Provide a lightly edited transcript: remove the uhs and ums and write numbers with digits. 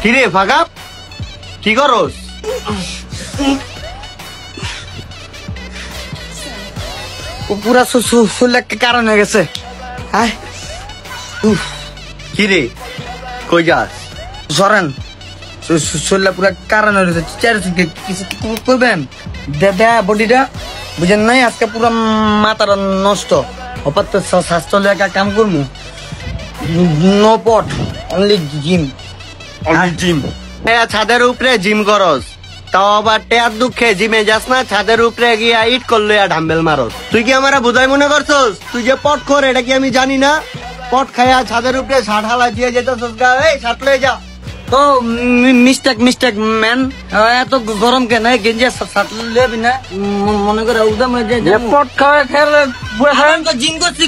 কিরে ফাঁকা কি করস? পুরা কারণ হয়ে গেছে। কিরে কই যাস? সরেন, শরীরটা পুরা কারণ হয়ে গেছে। কিছু করবেন? দে বডিটা বুঝেন নাই, আজকে পুরা মাথাটা নষ্ট। হঠাৎ স্বাস্থ্য লেখা কাম করবো। নো পট, অনলি জিম। জিম ছাদের উপরে জিম করস, তাও আবার টেয়ার দুঃখে জিমে যাস না, ছাদের উপরে গিয়া ইট করলো ঢাম্বেল মারস। তুই কি আমার বুঝাই মনে করছস? তুই যে পট কর এটা কি আমি জানি না? পট খাইয়া ছাদের উপরে ষাট হালা দিয়ে যেতেছস গা, এই ষাট লয়ে যা। তো মিস্টেক ম্যান, এত গরম কেন? গেঞ্জি ষাট লেবি না, মনে করে উদাম পট খাওয়া খেলে জিম করছি।